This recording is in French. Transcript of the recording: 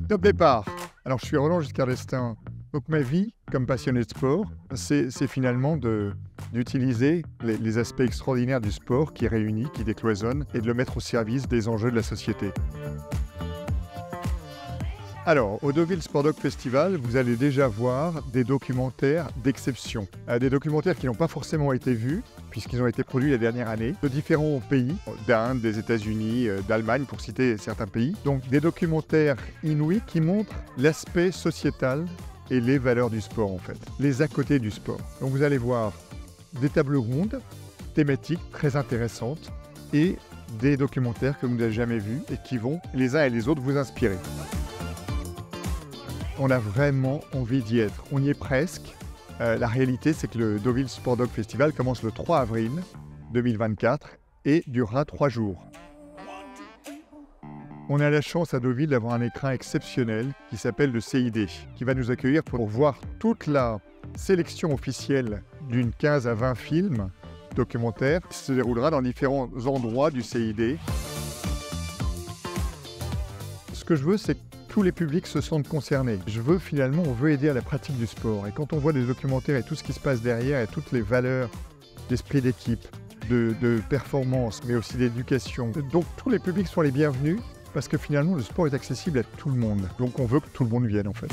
Top départ. Alors, je suis Roland Giscard d'Estaing. Donc, ma vie, comme passionné de sport, c'est finalement d'utiliser les aspects extraordinaires du sport qui réunit, qui décloisonne, et de le mettre au service des enjeux de la société. Alors, au Deauville Sport Doc Festival, vous allez déjà voir des documentaires d'exception. Des documentaires qui n'ont pas forcément été vus, puisqu'ils ont été produits la dernière année, de différents pays, d'Inde, des États-Unis, d'Allemagne, pour citer certains pays. Donc, des documentaires inouïs qui montrent l'aspect sociétal et les valeurs du sport, en fait. Les à côté du sport. Donc, vous allez voir des tables rondes thématiques très intéressantes et des documentaires que vous n'avez jamais vus et qui vont, les uns et les autres, vous inspirer. On a vraiment envie d'y être. On y est presque. La réalité, c'est que le Deauville Sport Doc Festival commence le 3 avril 2024 et durera 3 jours. On a la chance à Deauville d'avoir un écran exceptionnel qui s'appelle le CID, qui va nous accueillir pour voir toute la sélection officielle d'une 15 à 20 films documentaires qui se déroulera dans différents endroits du CID. Ce que je veux, c'est que tous les publics se sentent concernés. On veut aider à la pratique du sport. Et quand on voit des documentaires et tout ce qui se passe derrière et toutes les valeurs d'esprit d'équipe, de performance, mais aussi d'éducation, donc tous les publics sont les bienvenus parce que finalement le sport est accessible à tout le monde. Donc on veut que tout le monde vienne en fait.